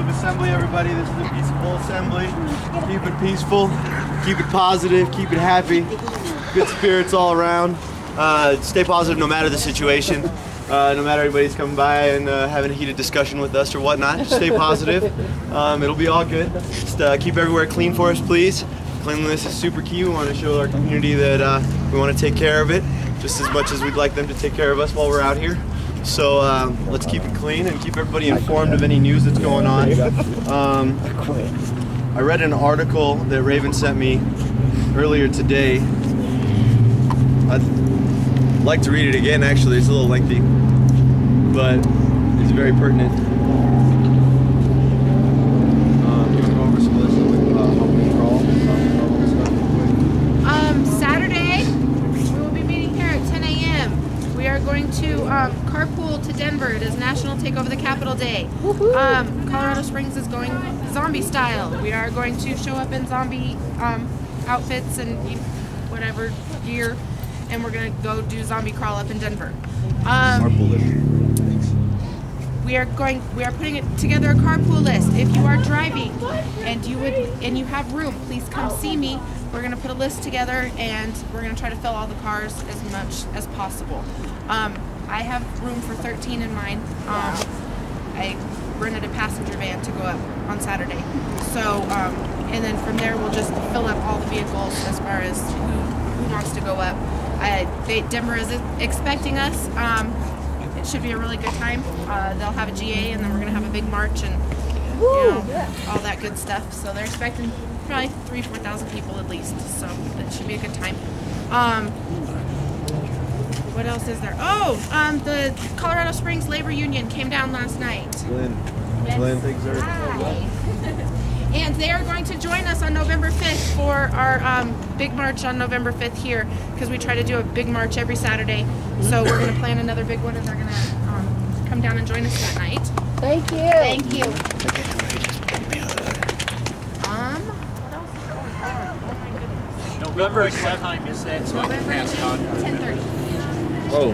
assembly, everybody. This is a peaceful assembly. Keep it peaceful, keep it positive, keep it happy. Good spirits all around. Stay positive no matter the situation. No matter anybody's coming by and having a heated discussion with us or whatnot. Just stay positive. It'll be all good. Just keep everywhere clean for us, please. Cleanliness is super key. We want to show our community that we want to take care of it just as much as we'd like them to take care of us while we're out here. So let's keep it clean and keep everybody informed of any news that's going on. I read an article that Raven sent me earlier today. I'd like to read it again, actually. It's a little lengthy, but it's very pertinent. Saturday, we will be meeting here at 10 a.m. We are going to carpool to Denver. It is National Take Over the Capitol Day. Colorado Springs is going zombie style. We are going to show up in zombie outfits and whatever gear, and we're going to go do zombie crawl up in Denver. We are putting it together a carpool list. If you are driving and you have room, please come see me. We're going to put a list together and we're going to try to fill all the cars as much as possible. I have room for 13 in mine. I rented a passenger van to go up on Saturday. So, and then from there we'll just fill up all the vehicles as far as who wants to go up. Denver is expecting us. It should be a really good time. They'll have a GA and then we're going to have a big march and all that good stuff. So they're expecting probably 3,000–4,000 people at least. So that should be a good time. What else is there? Oh, the Colorado Springs Labor Union came down last night. Lynn, thanks, sir. And they are going to join us on November 5th for our big march on November 5th here, because we try to do a big march every Saturday. So we're going to plan another big one, and they're going to come down and join us that night. Thank you. Thank you. What else is going on? Oh my goodness. November 7th, you said. November 10:30. Oh,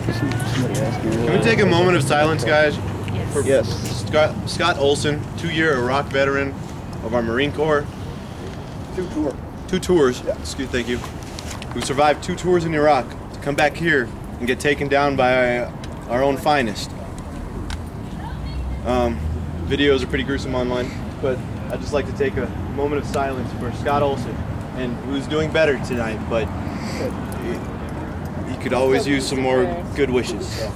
can we take a moment of silence, guys? Yes. Scott Olson, 2-year Iraq veteran of our Marine Corps. Two tours. Yeah. Excuse, thank you. Who survived 2 tours in Iraq to come back here and get taken down by our own finest. Videos are pretty gruesome online, but I'd just like to take a moment of silence for Scott Olson, and who's doing better tonight, but he could always use some more good wishes.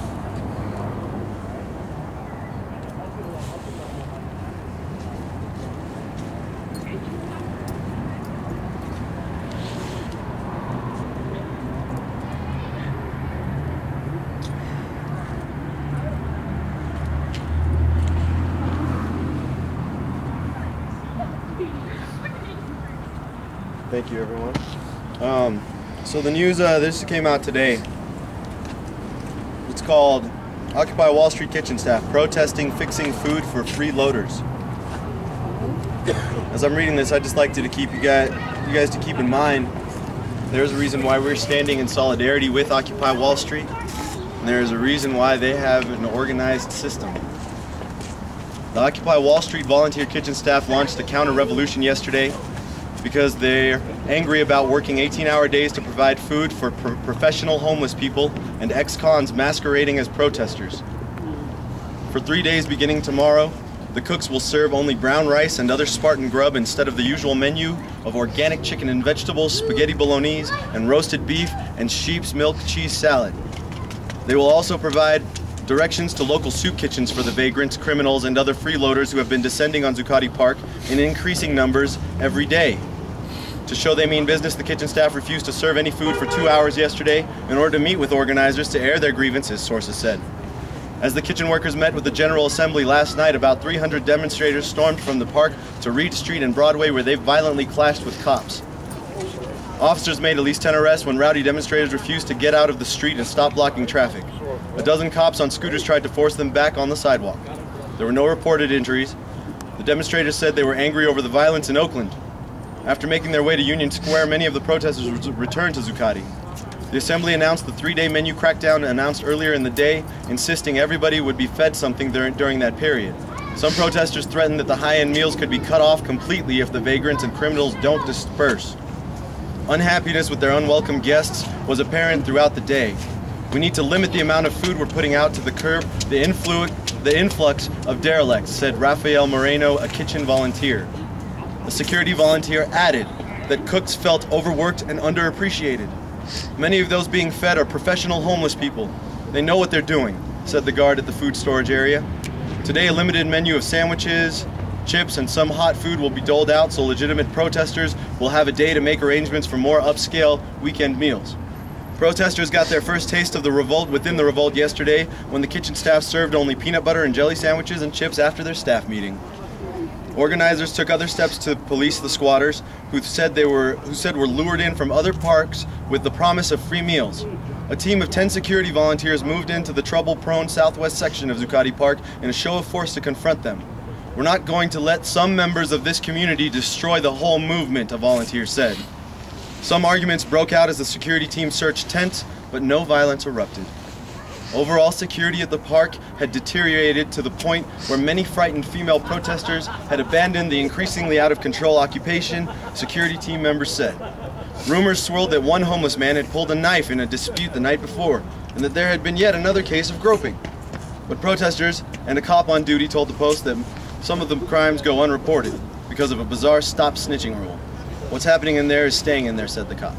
Thank you, everyone. So the news, this came out today. It's called Occupy Wall Street kitchen staff protesting fixing food for freeloaders. As I'm reading this, I'd just like to keep you guys to keep in mind there's a reason why we're standing in solidarity with Occupy Wall Street, and there's a reason why they have an organized system. The Occupy Wall Street volunteer kitchen staff launched a counter-revolution yesterday because they're angry about working 18-hour days to provide food for professional homeless people and ex-cons masquerading as protesters. For 3 days beginning tomorrow, the cooks will serve only brown rice and other Spartan grub instead of the usual menu of organic chicken and vegetables, spaghetti bolognese, and roasted beef and sheep's milk cheese salad. They will also provide directions to local soup kitchens for the vagrants, criminals, and other freeloaders who have been descending on Zuccotti Park in increasing numbers every day. To show they mean business, the kitchen staff refused to serve any food for 2 hours yesterday in order to meet with organizers to air their grievances, sources said. As the kitchen workers met with the General Assembly last night, about 300 demonstrators stormed from the park to Reed Street and Broadway, where they violently clashed with cops. Officers made at least 10 arrests when rowdy demonstrators refused to get out of the street and stop blocking traffic. A dozen cops on scooters tried to force them back on the sidewalk. There were no reported injuries. The demonstrators said they were angry over the violence in Oakland. After making their way to Union Square, many of the protesters returned to Zuccotti. The Assembly announced the 3-day menu crackdown announced earlier in the day, insisting everybody would be fed something during that period. Some protesters threatened that the high-end meals could be cut off completely if the vagrants and criminals don't disperse. Unhappiness with their unwelcome guests was apparent throughout the day. We need to limit the amount of food we're putting out to curb the influx of derelicts, said Rafael Moreno, a kitchen volunteer. A security volunteer added that cooks felt overworked and underappreciated. Many of those being fed are professional homeless people. They know what they're doing, said the guard at the food storage area. Today, a limited menu of sandwiches, chips, and some hot food will be doled out so legitimate protesters will have a day to make arrangements for more upscale weekend meals. Protesters got their first taste of the revolt within the revolt yesterday when the kitchen staff served only peanut butter and jelly sandwiches and chips after their staff meeting. Organizers took other steps to police the squatters who said were lured in from other parks with the promise of free meals. A team of 10 security volunteers moved into the trouble-prone southwest section of Zuccotti Park in a show of force to confront them. We're not going to let some members of this community destroy the whole movement, a volunteer said. Some arguments broke out as the security team searched tents, but no violence erupted. Overall security at the park had deteriorated to the point where many frightened female protesters had abandoned the increasingly out-of-control occupation, security team members said. Rumors swirled that one homeless man had pulled a knife in a dispute the night before, and that there had been yet another case of groping. But protesters and a cop on duty told the Post that some of the crimes go unreported because of a bizarre stop snitching rule. What's happening in there is staying in there, said the cop.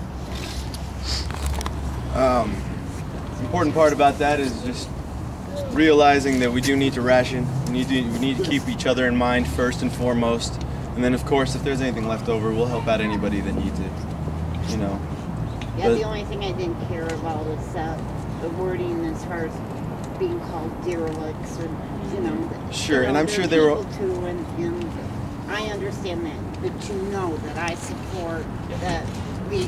The important part about that is just realizing that we do need to ration. We need to keep each other in mind first and foremost. And then, of course, if there's anything left over, we'll help out anybody that needs it. You know. Yeah, the only thing I didn't care about is the wording as far as being called derelicts or, you know. Sure, you know, and I'm sure they were. Too, and I understand that, but you know that I support that we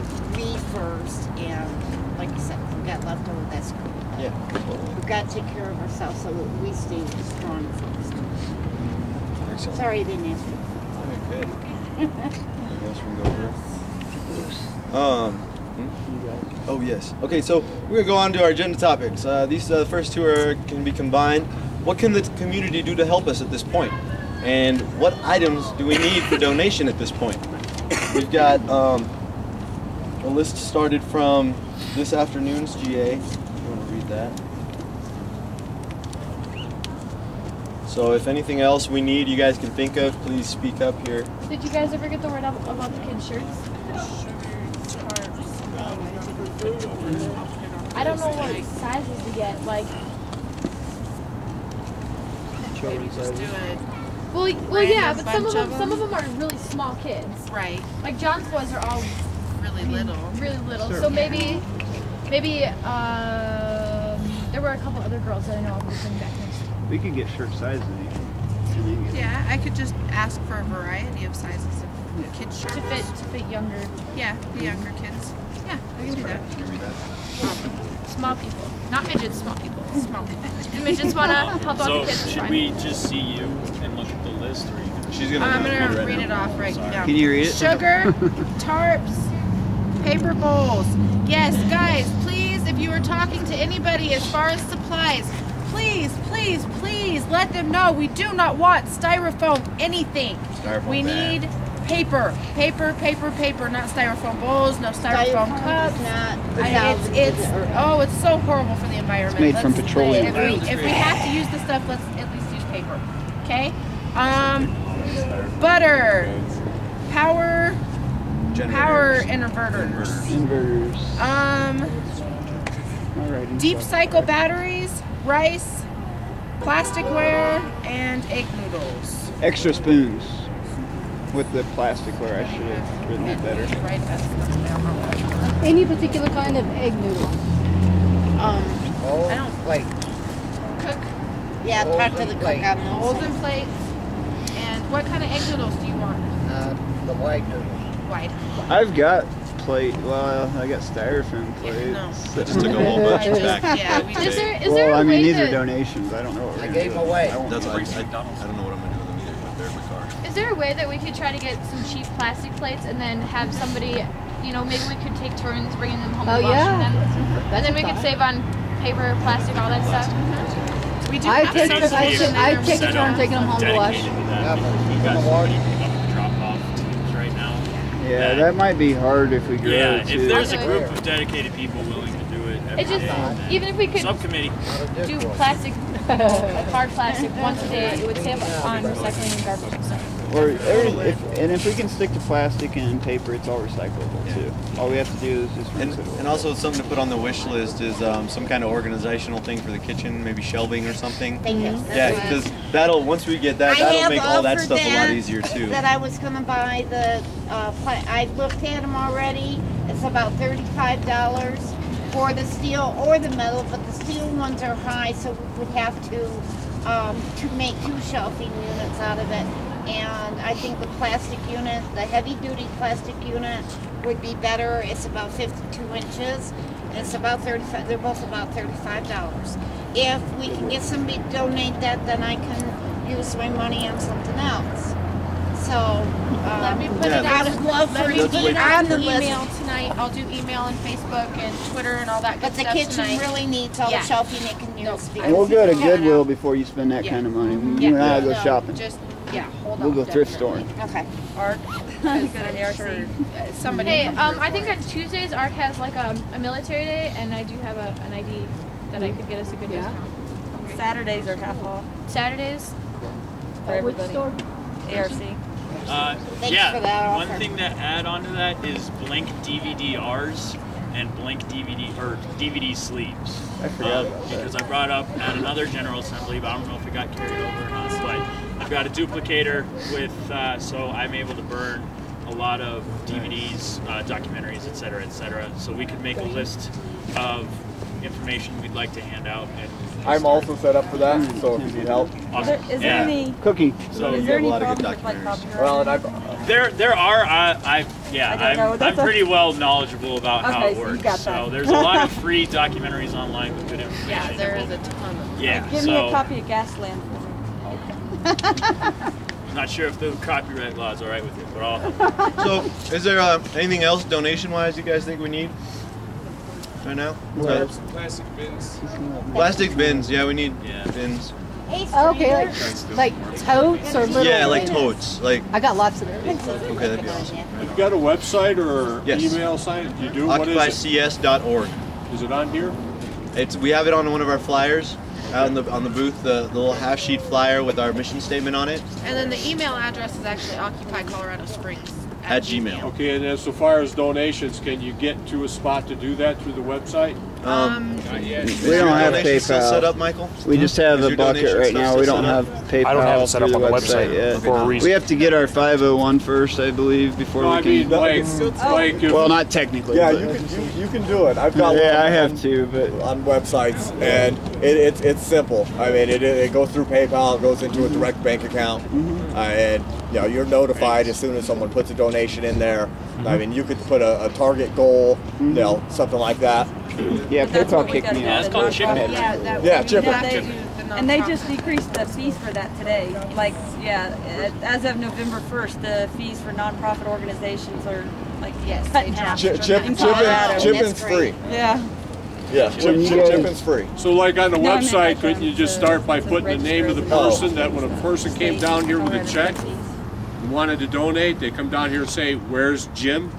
first, and like you said, if we got left over, that's cool. Yeah. We've got to take care of ourselves so that we stay strong first. Sorry I didn't answer. Okay. Anything else we can go over? Oh yes. Okay, so we're gonna go on to our agenda topics. These first two can be combined. What can the community do to help us at this point? And what items do we need for donation at this point? We've got a list started from this afternoon's GA. If you want to read that. So if anything else we need, you guys can think of, please speak up here. Did you guys ever get the word out about the kids' shirts? I don't know what sizes to get, like. Maybe just do it. Well, yeah, but some of them are really small kids. Right. Like John's boys are all Really little. really little. Sure. So maybe there were a couple other girls that I know of who came back next. We could get shirt sizes. Yeah, I could just ask for a variety of sizes of kids' shirts. To fit younger, Yeah, the younger kids. Yeah, I can do that. small people, not midgets, small people. Small people. The midgets want to help out So the kids. it's should fine. we just see you and look at the list, or you can She's gonna. I'm read gonna right read now. it off right now. Can you read it? Sugar, tarps, paper bowls. Yes, guys, please, if you are talking to anybody as far as supplies, please let them know we do not want styrofoam anything. Styrofoam We bag. need paper, not styrofoam bowls, no styrofoam cups. It's so horrible for the environment. It's made from petroleum. If we have to use the stuff, let's at least use paper. Okay? Butter, power inverters. Inverters. Alrighty. Deep cycle batteries, rice, plasticware, and egg noodles. Extra spoons with the plasticware. I should have written it better. Right, that's the Any particular kind of egg noodle? I don't Like, cook Yeah, talk to the cook on bowls those. and plates. And what kind of egg noodles do you want? the white noodles. White. I've got plate. Well, I got styrofoam plates. No. That just took a whole bunch I back. just- yeah, we Is just. there is there Well, a I mean, way these are to, donations. I don't know what we're I gonna gave do. them away. I won't That's do why it. I don't know what I'm gonna do with them either. But they're in my car. is there a way that we could try to get some cheap plastic plates and then have somebody, maybe we could take turns bringing them home and washing them, and then we could save on paper, plastic, all that stuff. We do I have take some it- I solution take- I there. take it turn taking them home to wash. Dedicated to that. Yeah, but We've got the so wash. many pick up and drop off teams right now. Yeah, that might be hard if we grow Yeah, too. if there's a group of dedicated people willing to do it every It's just day, even if we could subcommittee. do plastic, like hard plastic once a day, it would save on recycling and garbage and stuff. Or if we can stick to plastic and paper, it's all recyclable too. All we have to do is just rinse it away. And also something to put on the wish list is some kind of organizational thing for the kitchen, maybe shelving or something. Thank you. Yeah, because that'll once we get that, I that'll have make all that offered stuff a lot that, easier too. That I was gonna buy the, I looked at them already. It's about $35 for the steel or the metal, but the steel ones are high, so we would have to make 2 shelving units out of it. And I think the plastic unit, the heavy duty plastic unit would be better. It's about 52 inches. And it's about 35, they're both about $35. If we can get somebody to donate that, then I can use my money on something else. So, Let me put Yeah, it I out. would love for Let you me to put put it it on on the email list. tonight. I'll do email and Facebook and Twitter and all that good But the stuff kitchen tonight. really needs all Yeah. the shelving it can use. And we'll go to Yeah. Goodwill before you spend that Yeah. kind of money. Yeah. You and I go No, shopping. Just hold We'll on. go thrift storing. Okay. Art. I'm sure somebody. Hey, I think on Tuesdays Art has like a military day, and I do have an ID that I could get us a good discount. Saturdays are half off Saturdays. for everybody. ARC. Thanks Yeah, for that one offer. thing to add on to that is Blink DVD-Rs and Blink DVD sleeves. I forgot about that. Because I brought up at another General Assembly, but I don't know if it got carried over or not. But I've got a duplicator with, so I'm able to burn a lot of DVDs, documentaries, etc., etc. So we could make a list of information we'd like to hand out. And I'm also set up for that, so if you need help. awesome. Is there any Cookie. So is you there have a any lot of good problems with like documentaries. Well, and copyright? There are. I don't know, I'm that's pretty well knowledgeable about how Okay, it so you works. got So that. there's a lot of free documentaries online with good information. Yeah, there is a ton of. Yeah. Give so me a copy of Gasland for me. I'm not sure if the copyright law is all right with you, but I'll. So, is there anything else donation-wise you guys think we need right now? Plastic bins. Plastic bins. Yeah, we need Yeah. bins. Hey, Okay, Stranger. like totes or little. Yeah, like things? totes. Like I got lots of those. okay, that'd be awesome. You got a website or Yes. email site? You do? What is it? OccupyCS.org. Is it on here? We have it on one of our flyers out on the booth. The little half sheet flyer with our mission statement on it And then the email address is actually Occupy Colorado Springs at Gmail. Okay, and as so far as donations, can you get to a spot to do that through the website? We don't Is your have donation still PayPal. set up, Michael? We just have Is a your bucket donation right stuff now. still We don't set have up? PayPal I don't have it set through up the on the website website yet. for a reason. We have to get our 501 first, I believe, before No, we I can. mean, like if, well, not technically. Yeah, but- you can do it. I've got Yeah, one I have on- to, but on websites, and it's simple. I mean, it goes through PayPal, it goes into a direct bank account, and you're notified as soon as someone puts a donation in there. I mean, you could put a target goal, something like that. yeah, That's PayPal what we kicked got me to Yeah, off. it's called chipping. Yeah, chip That it. they do the And they nonprofit. just decreased the fees for that today. Like, yeah, as of November 1st, the fees for nonprofit organizations are like Yes, cut they in half. Chip, In Colorado. chipping's That's great. free. Yeah. Yeah, chipping's free. so like on the No, I meant website, like, couldn't you just start by to putting the name of the register as a- person, that when a person came down here with a check and wanted to donate, they come down here and say, "Where's Jim?"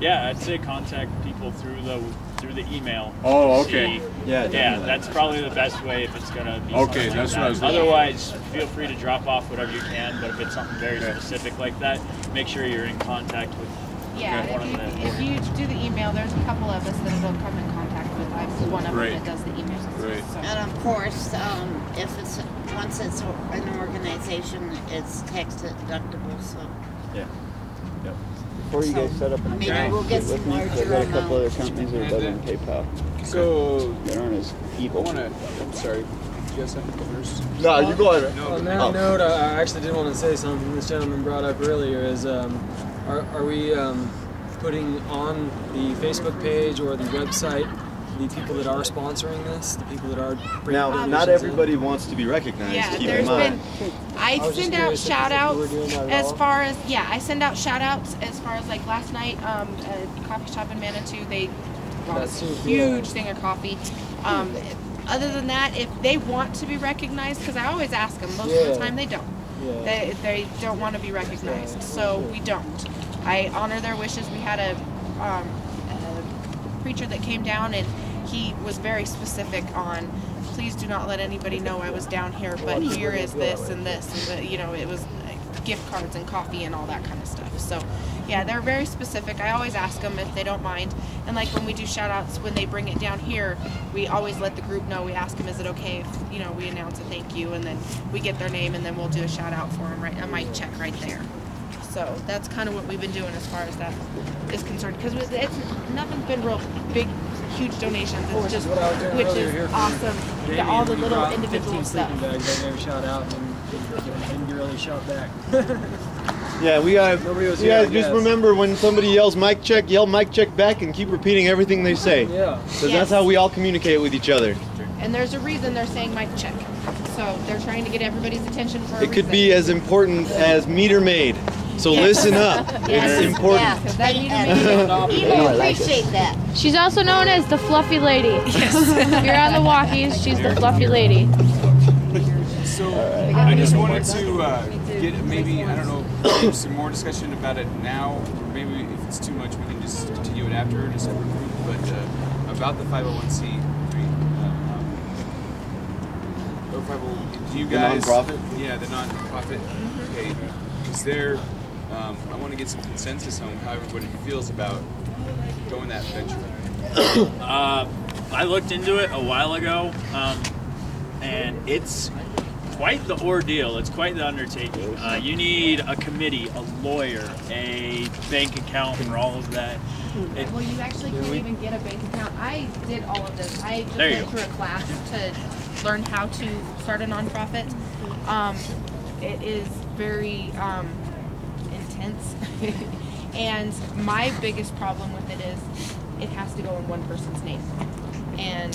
Yeah, I'd say contact people through the email. Oh, okay. See- Yeah, Yeah, definitely. that's probably the best way if it's gonna be. Okay, something that's like what I was that. looking Otherwise, feel free to drop off whatever you can. But if it's something very specific like that, make sure you're in contact with. Yeah, one of if you do the email, there's a couple of us that will come in contact with. I'm one of Right. them that does the emails. Right. So. And of course, if it's once it's an organization, it's tax deductible. So Before you guys set up an maybe account we'll get with some me, 'cause larger I've got a couple other amounts. companies that are better than PayPal So, that aren't as evil. I'm sorry. You guys have to go first. No, you go ahead. On that note, I actually did want to say something this gentleman brought up earlier is, are we putting on the Facebook page or the website the people that are sponsoring this, the people that are bringing Now, donations not in? everybody wants to be recognized. Yeah, keep in there's mind. been. I was just send out curious if shout you outs were doing that at as all. far as I send out shout outs as far as like last night. A coffee shop in Manitou, they bought That's a super huge cool. thing of coffee. other than that, if they want to be recognized, because I always ask them, most of the time they don't. They don't want to be recognized, so we don't. I honor their wishes. We had a preacher that came down, and he was very specific on, please do not let anybody know I was down here, but here is this and this, and you know, it was gift cards and coffee and all that kind of stuff. So yeah, they're very specific. I always ask them if they don't mind, and like when we do shout outs, when they bring it down here, we always let the group know. We ask them, is it okay if, you know, we announce a thank you, and then we get their name, and then we'll do a shout out for them, right, a mic check right there. So that's kind of what we've been doing as far as that is concerned, because it's nothing's been real big, huge donations. It's just, which is awesome. You got all the little individual stuff. Bags, I gave a shout out and didn't really shout back. Yeah, we got. You guys just remember when somebody yells mic check, yell mic check back, and keep repeating everything they say. Yeah. Because that's how we all communicate with each other. And there's a reason they're saying mic check. So they're trying to get everybody's attention for a reason. It could be as important as meter maid. So listen up. It's important. People appreciate that. She's also known as the fluffy lady. Yes. If you're on the walkies, she's the fluffy lady. So I just wanted to get maybe, I don't know, some more discussion about it now. Maybe if it's too much, we can just continue it after in a separate group. But about the 501c3. Do you guys? The nonprofit? Yeah, the nonprofit. Okay. Is there? I want to get some consensus on how everybody feels about going that venture. I looked into it a while ago, and it's quite the ordeal. It's quite the undertaking. You need a committee, a lawyer, a bank account for all of that. Well, you actually can't even get a bank account. I did all of this. I just went through a class to learn how to start a nonprofit. It is very intense. And my biggest problem with it is it has to go in one person's name. And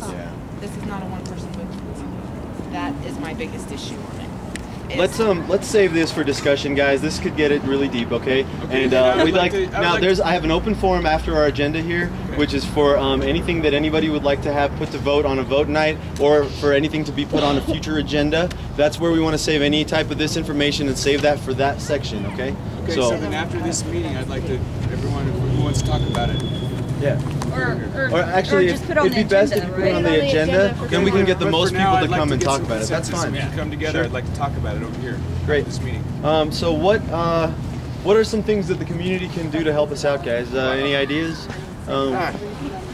this is not a one-person movement. That is my biggest issue on it. Let's save this for discussion, guys. This could get it really deep, okay? And we'd like I have an open forum after our agenda here, which is for anything that anybody would like to have put to vote on a vote night, or for anything to be put on a future agenda. That's where we want to save any type of this information and save that for that section, okay? Okay, so then after this meeting, I'd like to everyone who wants to talk about it. Yeah. Or actually, just put on it'd the be best agenda, if you put it on the agenda, then we can get the most people to come and talk about it. That's fine. If you come together, I'd like to talk about it over here. Great. This meeting. So what are some things that the community can do to help us out, guys? Any ideas?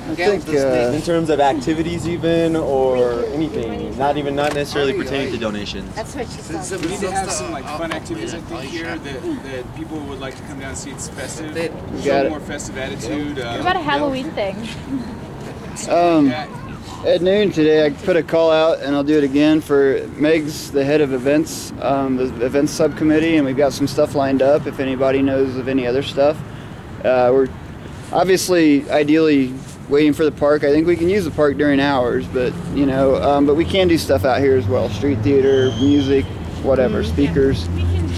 I think in terms of activities, even, or anything, not necessarily pertaining to donations. That's what she said. We need to have some like fun activities, I think, here that people would like to come down and see. It's festive, show more festive attitude. What about a Halloween thing? At noon today, I put a call out, and I'll do it again for Meg's the head of events, the events subcommittee, and we've got some stuff lined up. If anybody knows of any other stuff, we're obviously ideally waiting for the park. I think we can use the park during hours, but you know, but we can do stuff out here as well. Street theater, music, whatever, speakers.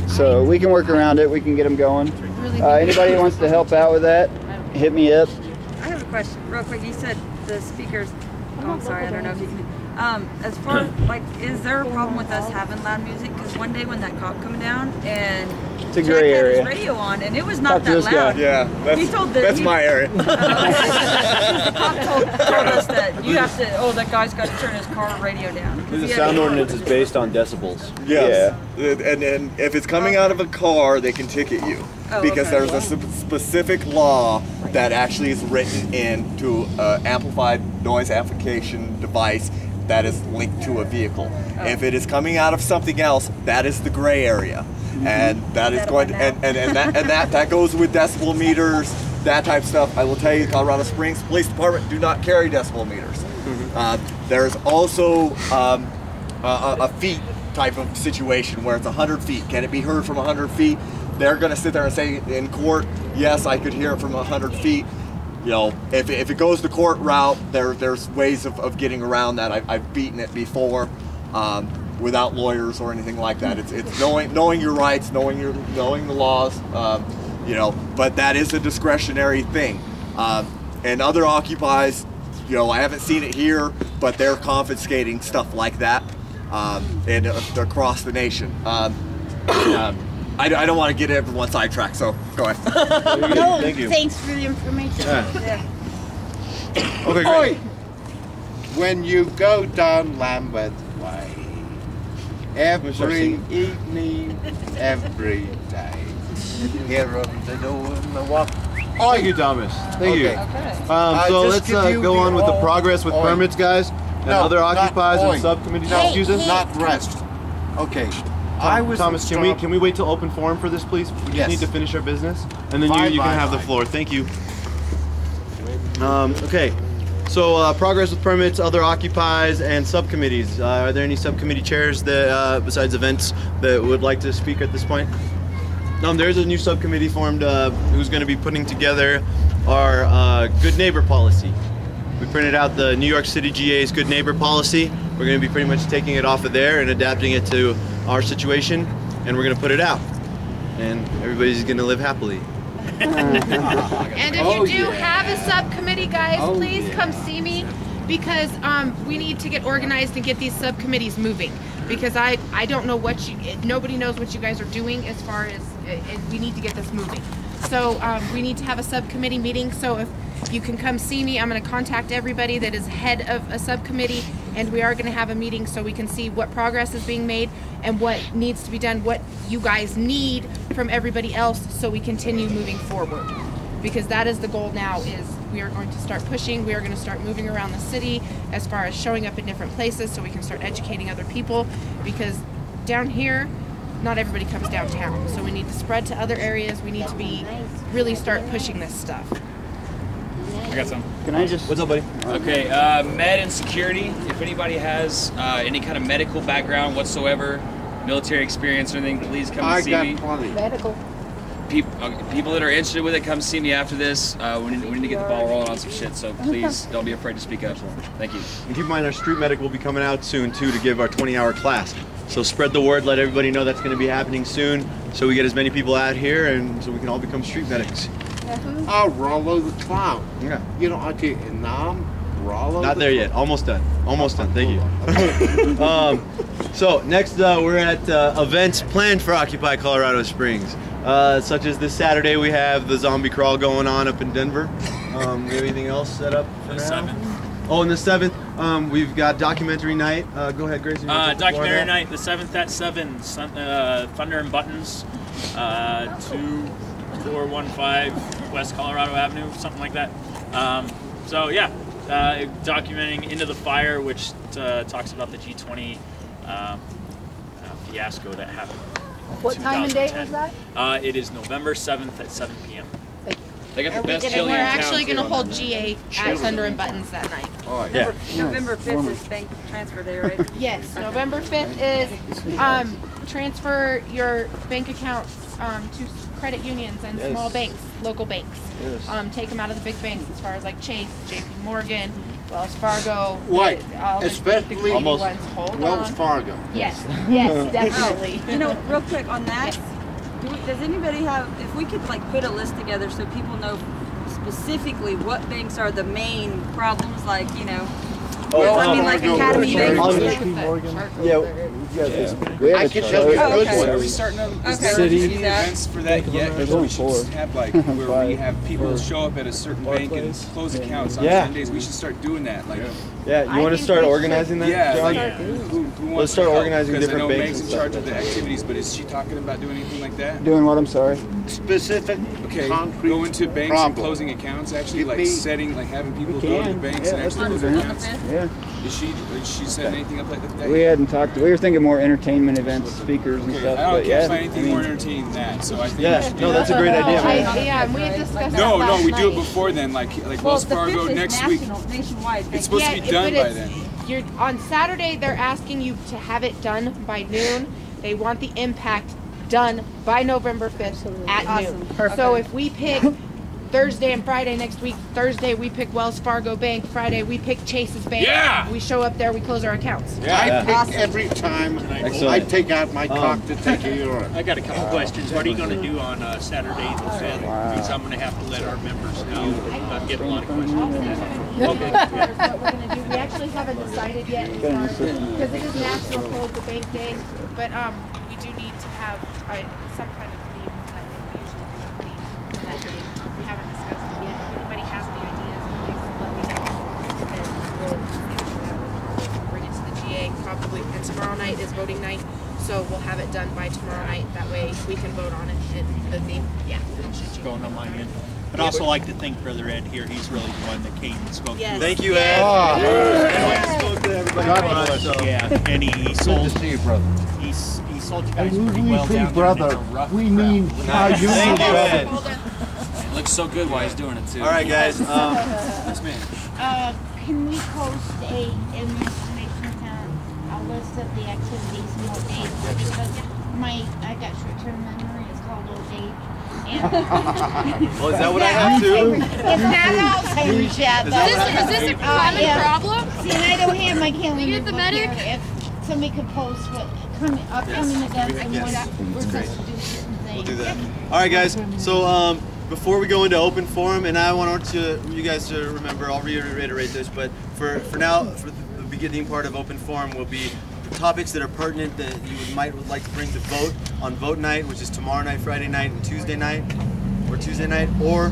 So we can work around it. We can get them going. Anybody who wants to help out with that, hit me up. I have a question, real quick. You said the speakers. Oh, I'm sorry, I don't know if you can. As far like, is there a problem with us having loud music? Because one day when that cop come down and it's a Jack gray had area. his radio on and it was not that loud. Yeah, that's my area. The cop told us that you have to. Oh, that guy's got to turn his car radio down. The sound ordinance is based on decibels. Yes. Yeah. And if it's coming out of a car, they can ticket you. Because there's a specific law that actually is written into an amplified noise amplification device that is linked to a vehicle. If it is coming out of something else, that is the gray area. And that is going to, and that goes with decibel meters, that type of stuff. I will tell you, Colorado Springs Police Department do not carry decibel meters. There's also a feet type of situation where it's 100 feet. Can it be heard from 100 feet? They're going to sit there and say in court, yes, I could hear it from 100 feet. You know, if it goes the court route, there's ways of getting around that. I've beaten it before without lawyers or anything like that. It's knowing your rights, knowing the laws. You know, but that is a discretionary thing. And other occupies, you know, I haven't seen it here, but they're confiscating stuff like that, and across the nation. I don't want to get everyone sidetracked, so go ahead. No, Thank you. thanks for the information. Yeah. Okay, great. Oi! When you go down Lambeth Way, every evening, every day, you hear of the door and the walk. Thank you, Thomas. Thank you. Okay. So just let's give you go the on with the all- progress with Oi. permits, guys, and No, other not occupies oi. and subcommittees. Hey, Excuse us. hey. Not rest. Okay. I was Thomas, can we wait till open forum for this, please? We just Yes. need to finish our business, and then Fine, you can fine, have the fine. floor. Thank you. Okay. So progress with permits, other occupies, and subcommittees. Are there any subcommittee chairs that, besides events, that would like to speak at this point? There's a new subcommittee formed who's going to be putting together our good neighbor policy. We printed out the New York City GA's good neighbor policy. We're going to be pretty much taking it off of there and adapting it to our situation, and we're going to put it out. And everybody's going to live happily. And if you do have a subcommittee, guys, please come see me, because we need to get organized and get these subcommittees moving. Because I don't know what nobody knows what you guys are doing as far as we need to get this moving. So we need to have a subcommittee meeting. So if you can come see me, I'm going to contact everybody that is head of a subcommittee, and we are going to have a meeting so we can see what progress is being made and what needs to be done, what you guys need from everybody else, so we continue moving forward. Because that is the goal now, is we are going to start pushing, we are going to start moving around the city as far as showing up in different places so we can start educating other people, because down here, not everybody comes downtown. So we need to spread to other areas, we need to really start pushing this stuff. I got some. Can I just... What's up, buddy? Okay, med and security. If anybody has any kind of medical background whatsoever, military experience or anything, please come and see me. I got plenty. Medical. People that are interested with it, come see me after this. We need to get the ball rolling on some shit, so please don't be afraid to speak up. Thank you. And keep in mind, our street medic will be coming out soon too to give our 20-hour class. So spread the word, let everybody know that's going to be happening soon, so we get as many people out here and so we can all become street medics. Oh, Rollo the Clown. Yeah. You know, I tell you, and now Rollo. Not there yet. Almost done. Almost done. Thank you. So next, we're at events planned for Occupy Colorado Springs. Such as this Saturday, we have the zombie crawl going on up in Denver. We have anything else set up for now? Oh, and the 7th, we've got documentary night. Go ahead, Gracie. Documentary night, the 7th at 7, Thunder and Buttons, 2415 West Colorado Avenue, something like that. So yeah, documenting Into the Fire, which talks about the G20 fiasco that happened. What time and date was that? It is November 7th at 7 p.m. They got the best chili We're in town, actually too. going to hold GA at Thunder and Buttons that night. Oh, yeah. November 5th is bank transfer day, right? Yes, November 5th is transfer your bank accounts to credit unions and Yes. small banks, local banks. Yes. Take them out of the big banks as far as like Chase, JP Morgan, Wells Fargo. Right, all the especially big ones. Hold Wells on. Fargo. Yes, yes, definitely. You know, real quick on that, does anybody have, if we could like put a list together so people know specifically what banks are the main problems, like, you know, I mean, like Academy Bank. We have I a can chart. tell you Oh, good okay. one. Are we starting to, is Okay. there City. any events for that yet? There's We only should 4. just have like where we have people show up at a certain bank and close accounts on Yeah. Sundays. We should start doing that. Like, Yeah, you want to start organizing that, yeah, John? like who wants Let's start to help? organizing 'Cause different I know banks Meg's and in stuff charge like of the activities, but is she talking about doing anything like that? Doing what? I'm sorry. Specific, Okay, concrete going to banks and problem. closing accounts, actually, Give like me- setting, like having people We go to the can. banks Yeah, and let's actually do close that. accounts. Yeah. Is she setting anything up like that? We hadn't talked. We were thinking more entertainment events, speakers and Okay, stuff. I But can't yeah, find anything I mean, more entertaining than that. So I think Yeah, we should do no, that. that's a great idea, man. Yeah, we had discussed No, that no, last we do it night. before then. Like Well, Wells the Fargo 5th is next week. nationwide. It's supposed to be done but by it's- then. You're on Saturday. They're asking you to have it done by noon. They want the impact done by November 5th at Awesome. noon. Perfect. So if we pick Thursday and Friday next week. Thursday we pick Wells Fargo Bank. Friday we pick Chase's Bank. Yeah. We show up there, we close our accounts. I pick every time. I take out my cock to take a urine. I got a couple questions. What are you going to do on Saturday the 5th? Because I'm going to have to let our members know. I'll get a lot of questions. Okay. What we're going to do, we actually haven't decided yet because it is National Close the Bank Day, but we do need to have some kind of theme that we usually do that day. We haven't discussed it yet. If anybody has any ideas, please let me know. And we'll bring it to the GA probably. And tomorrow night is voting night, so we'll have it done by tomorrow night. That way we can vote on it. And the theme, yeah. Going on my end. But I also like to thank Brother Ed here. He's really the one that came and spoke. Yes. Thank you, Ed. Yeah. Spoke to everybody. God bless you. Yeah, and he sold. Good to see you, brother. He sold you And guys when pretty we well say down brother, there. It's a rough we mean crowd. how you Thank you, Ed. It looks so good while he's doing it too. All right, guys. Yes, ma'am. Can we post an information a list of the activities and what days? Because I got short-term memory. It's called old age. Well, is that what I have to? It's not Alzheimer's yet. Is this a common problem? See, and I don't have my calendar. You get the book medic? here. If somebody could post what upcoming events and when we're supposed to do certain things. We'll do that. All right, guys. So before we go into open forum, and I want you guys to remember, I'll reiterate this, but for now, for the beginning part of open forum will be topics that are pertinent that you might like to bring to vote on vote night, which is tomorrow night, Friday night, and Tuesday night, or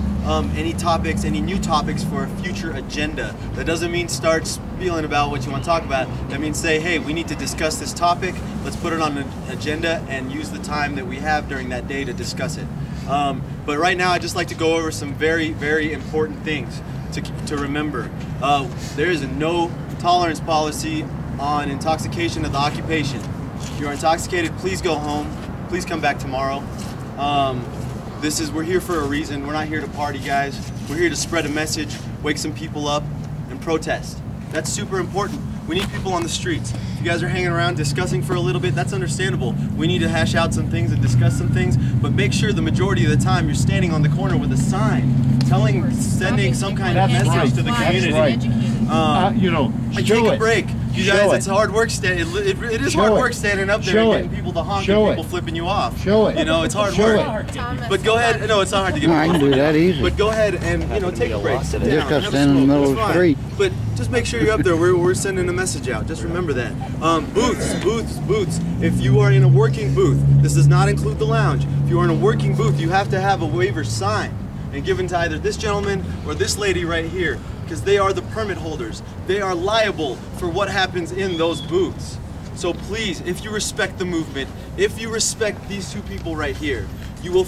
any topics, any new topics for a future agenda. That doesn't mean start spieling about what you want to talk about. That means say, hey, we need to discuss this topic. Let's put it on the agenda and use the time that we have during that day to discuss it. But right now, I'd just like to go over some very, very important things to remember. There is a no tolerance policy on intoxication of the occupation. If you're intoxicated, please go home. Please come back tomorrow. We're here for a reason. We're not here to party, guys. We're here to spread a message, wake some people up, and protest. That's super important. We need people on the streets. If you guys are hanging around discussing for a little bit, that's understandable. We need to hash out some things and discuss some things, but make sure the majority of the time you're standing on the corner with a sign sending some kind of message to the community. And take a break. You guys, it's hard work standing. It is hard work standing up there and getting people to honk and people flipping you off. It's hard work. But go ahead. No, it's not hard to get people. I can do that easy. But go ahead and take a break. Sit down. Just gotta stand in the middle of the street. But just make sure you're up there. We're sending a message out. Just remember that. Booths. If you are in a working booth, this does not include the lounge. If you are in a working booth, you have to have a waiver signed and given to either this gentleman or this lady right here, because they are the permit holders. They are liable for what happens in those booths. So please, if you respect the movement, if you respect these two people right here, you will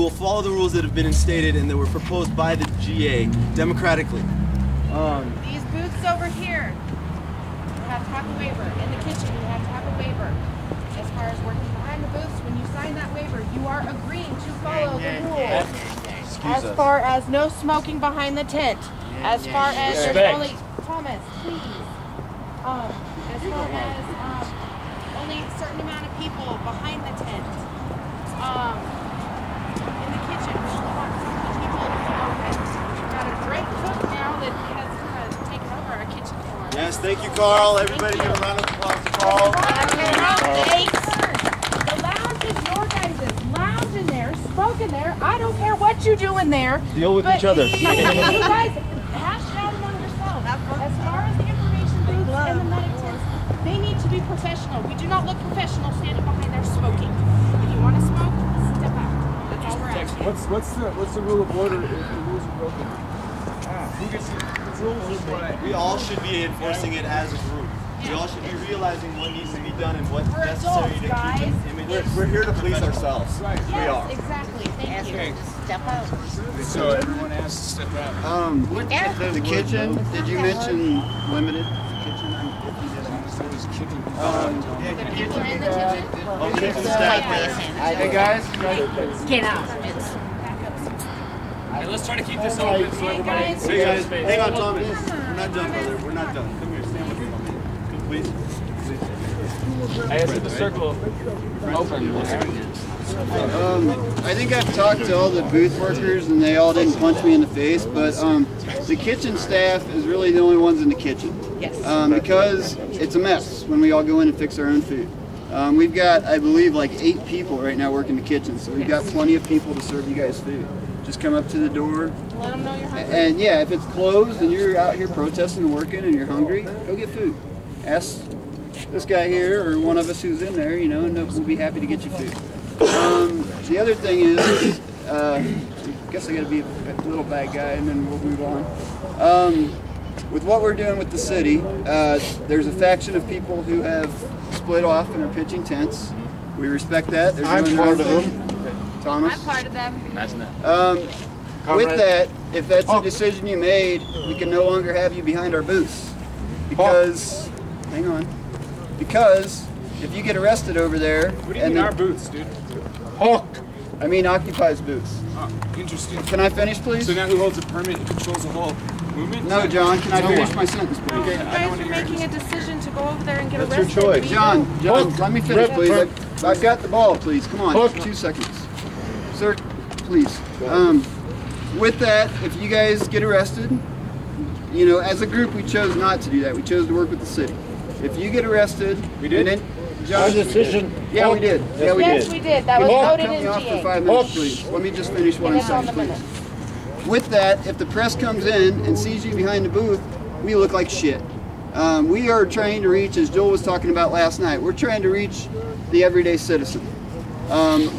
follow the rules that have been instated and that were proposed by the GA democratically. These booths over here, you have to have a waiver. In the kitchen, you have to have a waiver. As far as working behind the booths, when you sign that waiver, you are agreeing to follow the rules. As far as no smoking behind the tent. As far as there's only, Thomas, please. As far as only a certain amount of people behind the tent. In the kitchen, we only want so many people to be open. We've got a great cook now that has kind of taken over our kitchen for us. Yes, thank you, Carl. Everybody give a round of applause to Carl. The lounge is your guys' lounge in there, smoke in there. I don't care what you do in there. Deal with each other. You guys hash it out among yourselves. As far as the information booths and the medic tents, they need to be professional. We do not look professional standing behind there smoking. If you want to smoke, step out. That's all we're asking. What's the rule of order if the rules are broken? Who gets the rules? We all should be enforcing it as a group. We all should be realizing what needs to be done and what's necessary to keep an image. We're here to police ourselves. Right. We are. Exactly. Thank you. Step out. So everyone has to step out. The kitchen, did you mention limited? Kitchen? Hey guys. Get out. Hey, let's try to keep this open so everybody can see Hey guys, space. hang on, Thomas. We're not done, brother. We're not done. Come here, stand with me, my man. Come, please. Hey, let's get the circle open. I think I've talked to all the booth workers and they all didn't punch me in the face, but the kitchen staff is really the only ones in the kitchen. Yes. Because it's a mess when we all go in and fix our own food. We've got, I believe, like 8 people right now working the kitchen, so we've got plenty of people to serve you guys food. Just come up to the door. Let them know you're hungry. And yeah, if it's closed and you're out here protesting and working and you're hungry, go get food. Ask this guy here or one of us who's in there, you know, and we'll be happy to get you food. The other thing is, I guess I gotta be a little bad guy and then we'll move on. With what we're doing with the city, there's a faction of people who have split off and are pitching tents. We respect that. They're I'm doing part their of thing. them. Thomas? I'm part of them. Imagine that. With that, if that's a decision you made, we can no longer have you behind our booths. Because, hang on, because if you get arrested over there... What do you mean our booths, dude? Hawk! I mean Occupy's booths. Oh, interesting. Can I finish, please? So now who holds a permit and controls the whole movement? No, John, can I finish my sentence, please? You guys are making a decision to go over there and get That's arrested. your choice. John, let me finish, please. I've got the ball, please. Come on, 2 seconds. Sir, please. With that, if you guys get arrested, you know, as a group, we chose not to do that. We chose to work with the city. If you get arrested, we did. And then, John, decision. Yeah, we did. Yeah, we Yes, did. we did. That was voted Cut me in off for GA. 5 minutes, please. Let me just finish what I'm saying, please. With that, if the press comes in and sees you behind the booth, we look like shit. We are trying to reach, as Joel was talking about last night, we're trying to reach the everyday citizen.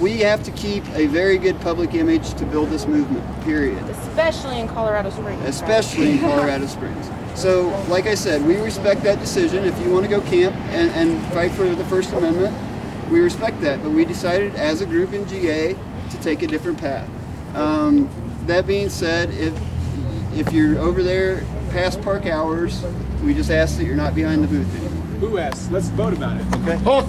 We have to keep a very good public image to build this movement, period. Especially in Colorado Springs. Especially in Colorado Springs. So, like I said, we respect that decision. If you want to go camp and fight for the First Amendment, we respect that. But we decided as a group in GA to take a different path. That being said, if you're over there past park hours, we just ask that you're not behind the booth anymore. Who asked? Let's vote about it. Okay. Hook!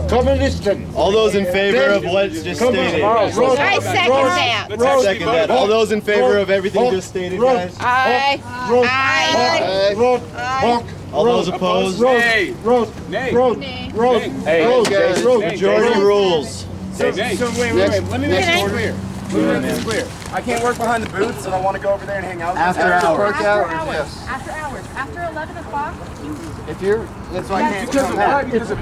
Come and listen. All those in favor of what's just stated. I second that. I second that. All those in favor of everything just stated, guys? Aye. All those opposed? Nay. Nay. Majority rules. So wait. Let me make this clear. Let me make this clear. I can't work behind the booths and I want to go over there and hang out with After you. hours. Yes. After hours. After 11 o'clock. If you're, that's why I can't Because of what? Because of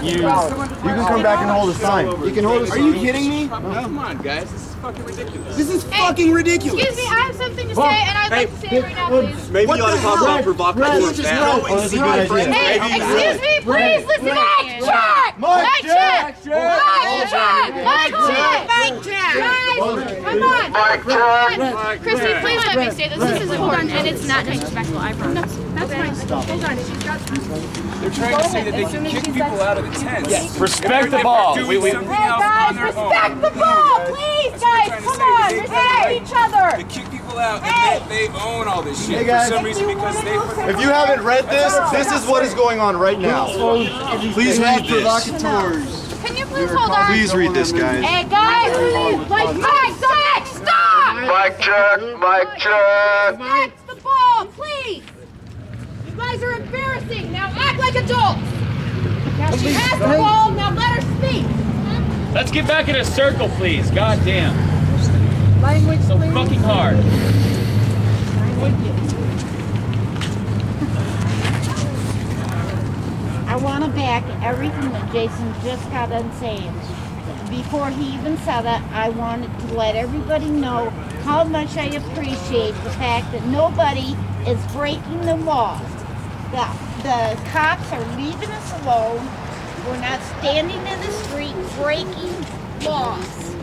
You can come back and hold a sign. You can hold a Are sign. you kidding me? No, come on, guys. This is fucking ridiculous. This is fucking ridiculous. Excuse me, I have something to say, and I'd like to say it right now, please. Maybe you ought to talk about provocative That's a good idea. Hey, excuse me, please listen. Mic check! Mic check! Mic check! Mic check! Guys, come on! Christy, please let me say this. This is important, and it's not disrespectful. I promise. That's fine. Hold on. She's got time. They're trying to say that they can kick people out of the tents. Yes. Respect the ball. Hey guys, respect the ball, please, guys. Come on, respect each other. They kick people out and they own all this shit Hey, guys. for some reason because they fucking... If you haven't read this is what is going on right now. Please read this. Provocateurs. Can you please hold on? Please read this, guys. Hey guys, please, like mic check, stop! Mic check, mic check. Respect the ball, please. You guys are embarrassing. Now act like adults. Now she has the ball. Now let her speak. Let's get back in a circle, please. God damn. Language, So fucking hard. I want to back everything that Jason just got done saying. Before he even said it, I wanted to let everybody know how much I appreciate the fact that nobody is breaking the laws. The cops are leaving us alone. We're not standing in the street breaking laws.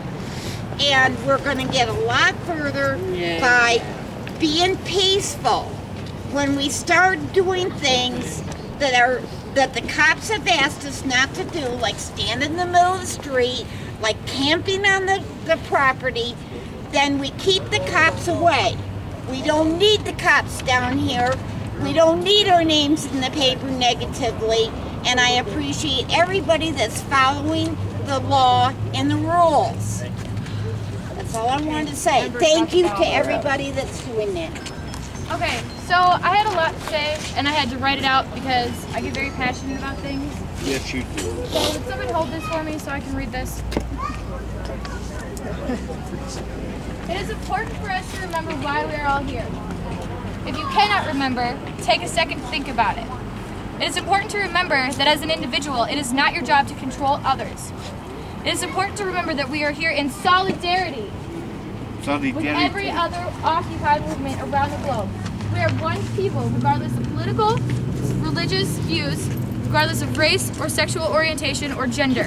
And we're going to get a lot further by being peaceful. When we start doing things that the cops have asked us not to do, like stand in the middle of the street, like camping on the property, then we keep the cops away. We don't need the cops down here. We don't need our names in the paper negatively, and I appreciate everybody that's following the law and the rules. That's all I wanted to say. Thank you to everybody that's doing that. Okay, so I had a lot to say, and I had to write it out because I get very passionate about things. Yes, you do. So would someone hold this for me so I can read this? It is important for us to remember why we are all here. If you cannot remember, take a second to think about it. It is important to remember that as an individual, it is not your job to control others. It is important to remember that we are here in solidarity with every other Occupy movement around the globe. We are one people, regardless of political, religious views, regardless of race or sexual orientation or gender.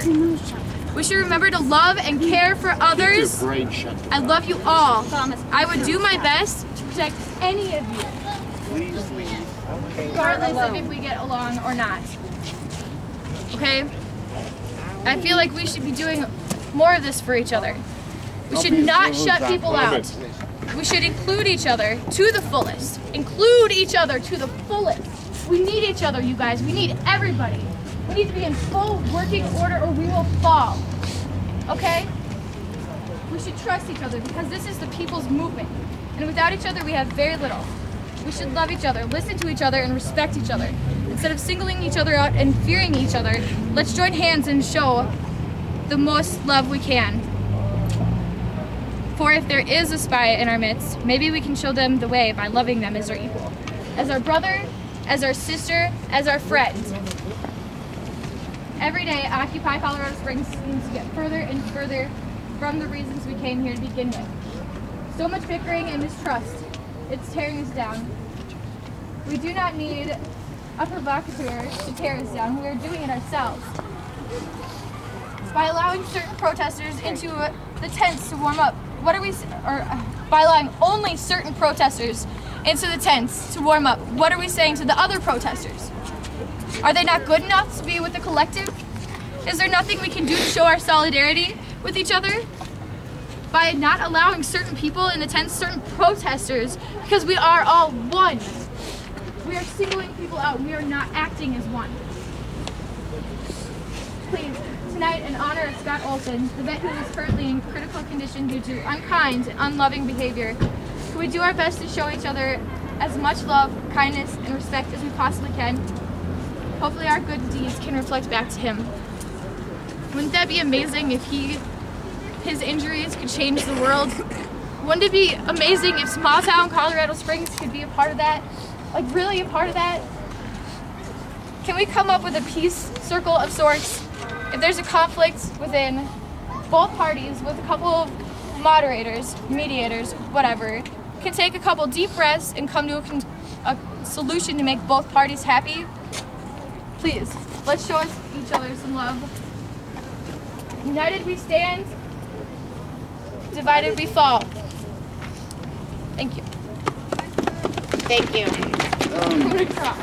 We should remember to love and care for others. I love you all. I would do my best to protect any of you, regardless of if we get along or not. Okay? I feel like we should be doing more of this for each other. We should not shut people out. We should include each other to the fullest. Include each other to the fullest. We need each other, you guys. We need everybody. We need to be in full working order or we will fall. Okay? We should trust each other because this is the people's movement. And without each other, we have very little. We should love each other, listen to each other, and respect each other. Instead of singling each other out and fearing each other, let's join hands and show the most love we can. For if there is a spy in our midst, maybe we can show them the way by loving them as our equal, as our brother, as our sister, as our friend. Every day, Occupy Colorado Springs seems to get further and further from the reasons we came here to begin with. So much bickering and mistrust. It's tearing us down. We do not need a provocateur to tear us down. We are doing it ourselves. By allowing certain protesters into the tents to warm up, by allowing only certain protesters into the tents to warm up, what are we saying to the other protesters? Are they not good enough to be with the collective? Is there nothing we can do to show our solidarity with each other? By not allowing certain people in the tents, certain protesters, because we are all one. We are singling people out. We are not acting as one. Please, tonight, in honor of Scott Olson, the vet who is currently in critical condition due to unkind and unloving behavior, can we do our best to show each other as much love, kindness, and respect as we possibly can? Hopefully our good deeds can reflect back to him. Wouldn't that be amazing if his injuries could change the world? Wouldn't it be amazing if small town Colorado Springs could be a part of that? Like really a part of that? Can we come up with a peace circle of sorts? If there's a conflict within both parties with a couple of moderators, mediators, whatever, can take a couple deep breaths and come to a solution to make both parties happy? Please, let's show each other some love. United we stand, divided we fall. Thank you. Thank you. I'm gonna cry.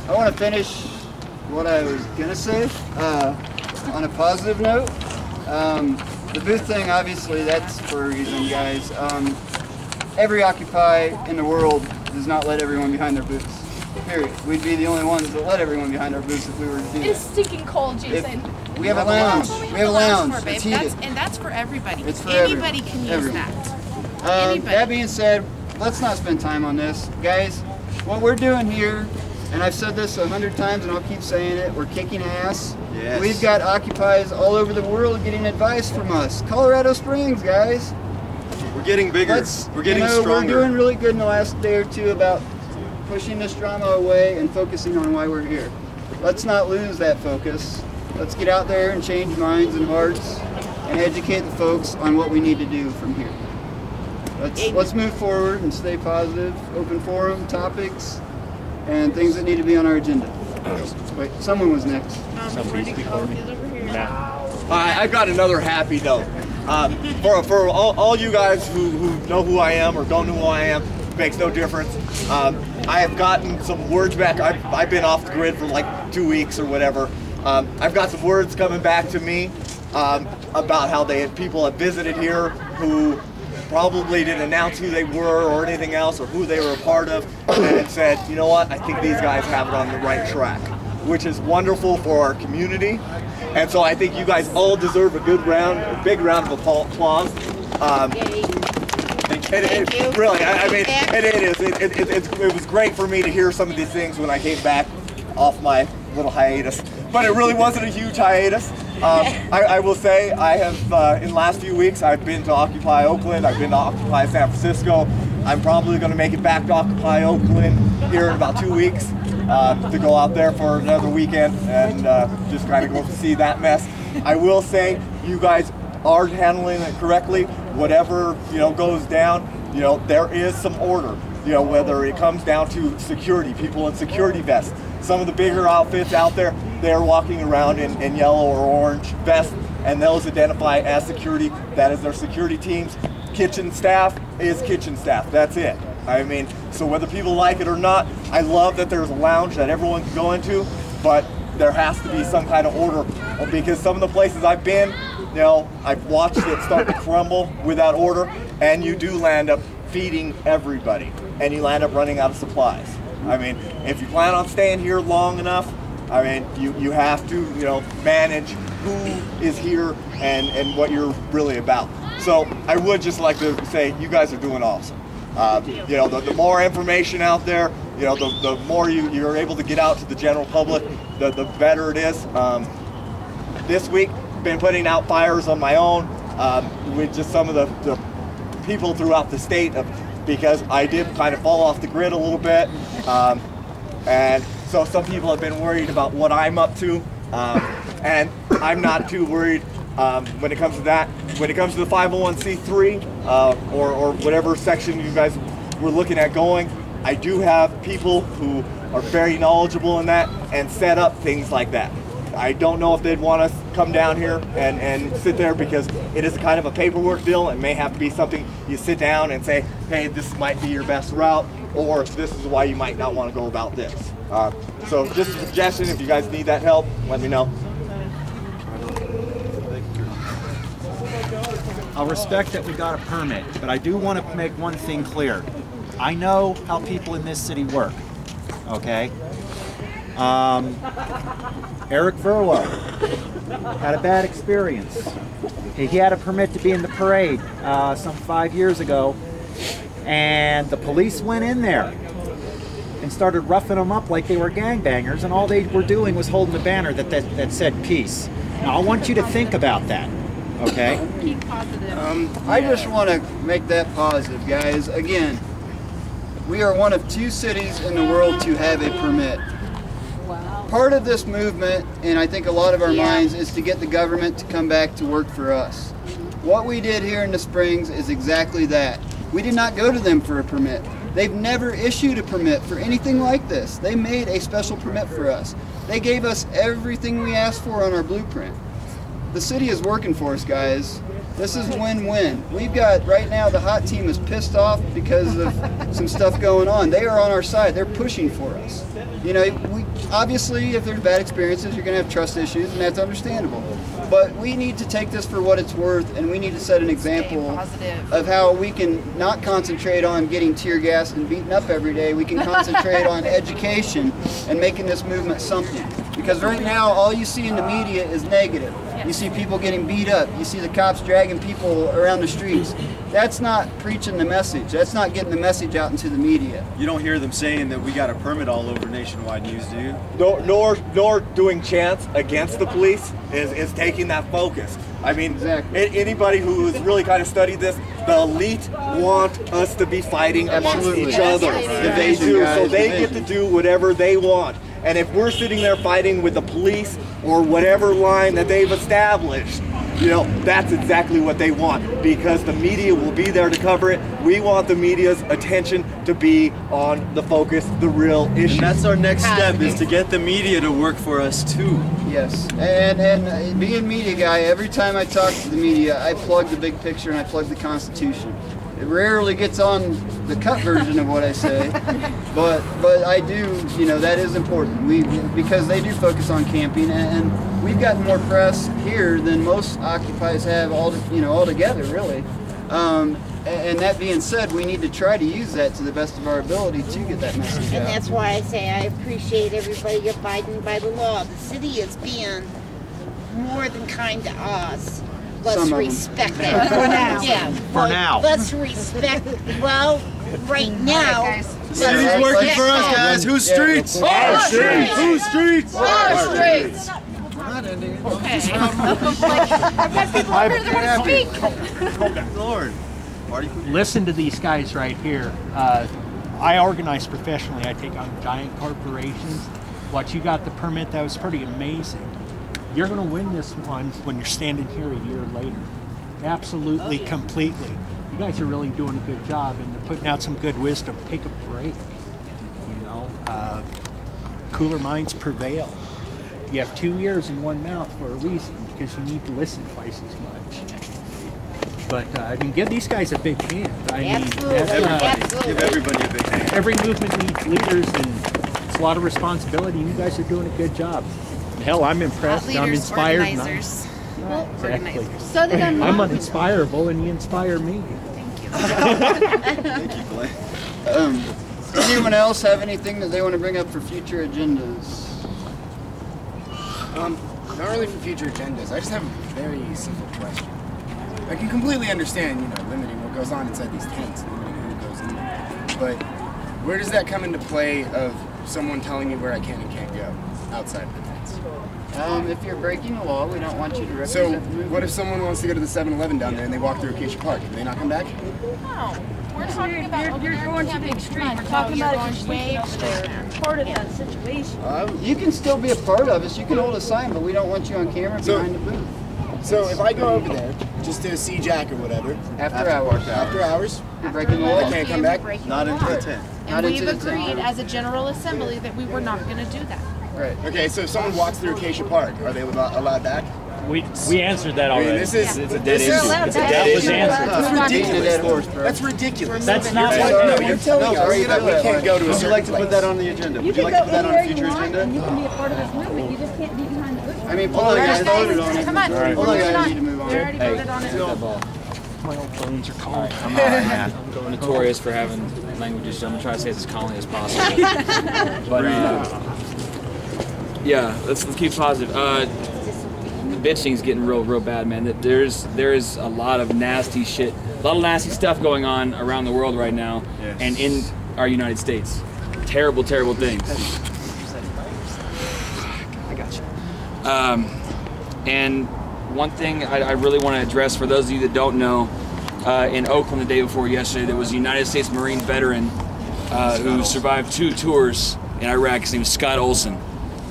I want to finish what I was going to say on a positive note. The booth thing, obviously, that's for a reason, guys. Every Occupy in the world does not let everyone behind their booths. Period. We'd be the only ones that let everyone behind our booths if we were to do that. It's stinking cold, Jason. We have a lounge. We have a lounge. It's heated. And that's for everybody. It's for Anybody can use everyone. that. That being said, let's not spend time on this. Guys, what we're doing here, and I've said this 100 times and I'll keep saying it, we're kicking ass. Yes. We've got Occupies all over the world getting advice from us. Colorado Springs, guys. We're getting bigger. We're getting stronger. We're doing really good in the last day or two about pushing this drama away and focusing on why we're here. Let's not lose that focus. Let's get out there and change minds and hearts and educate the folks on what we need to do from here. Let's move forward and stay positive, open forum, topics, and things that need to be on our agenda. Wait, someone was next. I've got another happy note. For all you guys who know who I am or don't know who I am, makes no difference. I have gotten some words back. I've been off the grid for like 2 weeks or whatever. I've got some words coming back to me about how people have visited here who probably didn't announce who they were or anything else or who they were a part of, and said, you know what, I think these guys have it on the right track, which is wonderful for our community. And so I think you guys all deserve a big round of applause. Really, I mean, it was great for me to hear some of these things when I came back off my little hiatus. but it really wasn't a huge hiatus. I will say I have, in the last few weeks, I've been to Occupy Oakland, I've been to Occupy San Francisco. I'm probably going to make it back to Occupy Oakland here in about 2 weeks to go out there for another weekend and just kind of go see that mess. I will say you guys are handling it correctly. Whatever, you know, goes down, you know, there is some order. You know, whether it comes down to security, people in security vests. Some of the bigger outfits out there, they're walking around in yellow or orange vests, and those identify as security. That is their security teams. Kitchen staff is kitchen staff. That's it. I mean, so whether people like it or not, I love that there's a lounge that everyone can go into, but there has to be some kind of order, because some of the places I've been, you know, I've watched it start to crumble without order, and you do land up feeding everybody, and you land up running out of supplies. I mean, if you plan on staying here long enough, I mean, you have to, you know, manage who is here and what you're really about. So I would just like to say you guys are doing awesome. You know, the more information out there, you know, the more you're able to get out to the general public, the better it is. This week, been putting out fires on my own with just some of the people throughout the state, because I did kind of fall off the grid a little bit. And so some people have been worried about what I'm up to, and I'm not too worried when it comes to that. When it comes to the 501c3 or whatever section you guys were looking at going, I do have people who are very knowledgeable in that and set up things like that. I don't know if they'd want us to come down here and sit there, because it is kind of a paperwork deal. It may have to be something you sit down and say, hey, this might be your best route, or this is why you might not want to go about this. So just a suggestion, if you guys need that help, let me know. I'll respect that we got a permit, but I do want to make one thing clear. I know how people in this city work, okay? Eric Verlo had a bad experience. He had a permit to be in the parade some 5 years ago, and the police went in there and started roughing them up like they were gangbangers, and all they were doing was holding a banner that said peace. Now I want you to think about that, okay? Keep positive. I just want to make that positive, guys. Again, we are one of 2 cities in the world to have a permit. Part of this movement, and I think a lot of our minds, is to get the government to come back to work for us. What we did here in the Springs is exactly that. We did not go to them for a permit. They've never issued a permit for anything like this. They made a special permit for us. They gave us everything we asked for on our blueprint. The city is working for us, guys. This is win-win. We've got, right now, the hot team is pissed off because of some stuff going on. They are on our side. They're pushing for us. You know, obviously, if there's bad experiences, you're going to have trust issues, and that's understandable. But we need to take this for what it's worth, and we need to set an example of how we can not concentrate on getting tear gassed and beaten up every day. We can concentrate on education and making this movement something. Because right now, all you see in the media is negative. You see people getting beat up. You see the cops dragging people around the streets. That's not preaching the message. That's not getting the message out into the media. You don't hear them saying that we got a permit all over nationwide news, do you? Nor doing chants against the police is taking that focus. I mean, anybody who has really kind of studied this, the elite want us to be fighting amongst each other. They do, so they get to do whatever they want. And if we're sitting there fighting with the police or whatever line that they've established, you know, that's exactly what they want, because the media will be there to cover it. We want the media's attention to be on the focus, the real issue. And that's our next step, is to get the media to work for us too. Yes, and being a media guy, every time I talk to the media, I plug the big picture and I plug the Constitution. It rarely gets on the cut version of what I say, but I do, you know, that is important. Because they do focus on camping, and we've gotten more press here than most occupies have altogether, really. And that being said, we need to try to use that to the best of our ability to get that message out. And that's why I say I appreciate everybody abiding by the law. The city is being more than kind to us. Let's respect it. For now. Yeah. For now. Let's respect, well, right now, City's working for us, guys. Whose streets? Our streets. Whose streets? Our streets. Okay. I've got people up here that want to speak. Lord. Listen to these guys right here. I organize professionally. I take on giant corporations. What you got the permit, that was pretty amazing. You're going to win this one when you're standing here a year later. Absolutely, completely. You guys are really doing a good job and they're putting out some good wisdom. Take a break. You know, cooler minds prevail. You have 2 ears and 1 mouth for a reason, because you need to listen twice as much. But I mean, give these guys a big hand. I mean, give everybody a big hand. Every movement needs leaders, and it's a lot of responsibility. You guys are doing a good job. Hell, I'm impressed. I'm inspired. Organizers. Exactly. So did I'm uninspirable, and you inspire me. Thank you, Blaine. Does anyone else have anything that they want to bring up for future agendas? Not really for future agendas. I just have a very simple question. I can completely understand, limiting what goes on inside these tents, limiting who goes in there. But where does that come into play of someone telling me where I can and can't go outside of the tents? If you're breaking the law, we don't want you to represent So, the movement. what if someone wants to go to the 7-Eleven down there and they walk through Acacia Park? Can they not come back? No. We're talking about you're going to the extreme. We're talking about it way extreme. Part of that situation. You can still be a part of us. You can hold a sign, but we don't want you on camera behind the booth. So if I go over there just to see Jack or whatever, After hours. after hours, You're breaking the law. I can't come back. Not until 10. And we've agreed as a general assembly that we were not going to do that. Right. Okay, so if someone walks through Acacia Park, are they allowed back? We answered that already. This is it's a dead issue. It's a dead issue. That's ridiculous. That's ridiculous. That's not No, what. you're telling us that we can't go to a Would you certain like to put place. that on the agenda? Would you like to put that on a future agenda? You can be a part of this movement. You just can't be behind the booth. I mean, Paul, you guys voted on it. Come on. Hold on, guys, need to move on. We already voted on it. My old bones are cold. Come on, man. I'm notorious for having languages. I'm gonna try to say it as calmly as possible. But yeah, let's keep positive. The bitching's getting real bad, man. There's a lot of nasty shit, a lot of nasty stuff going on around the world right now, and in our United States. Terrible things. I got you. And one thing I really want to address for those of you that don't know, in Oakland the day before yesterday, there was a United States Marine veteran who survived 2 tours in Iraq. His name was Scott Olson.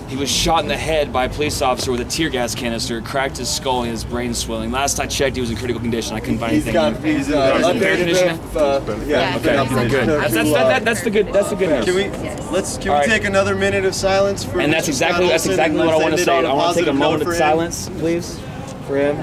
He was shot in the head by a police officer with a tear gas canister. It cracked his skull and his brain swelling. Last I checked, he was in critical condition. I couldn't find anything. He's fair condition. Okay, good. That's the good news. Can we take another minute of silence for? And that's exactly what I want to say. I want to take a moment of silence, please, for him.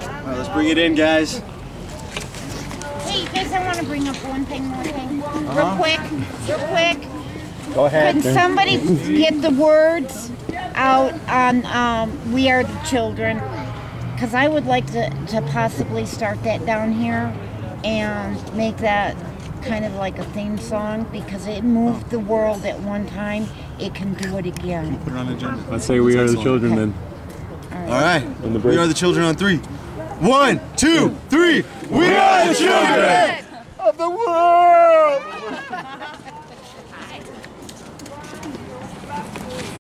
All right, let's bring it in, guys. Hey, guys, I want to bring up one more thing. Real quick. Go ahead. Could somebody get the words out on We Are the Children? Because I would like to possibly start that down here and make that kind of like a theme song, because it moved the world at one time. It can do it again. Put it on the agenda. Let's say We Are the Children then. All right. We are the children on 3. 1, 2, 3. We are the children of the world.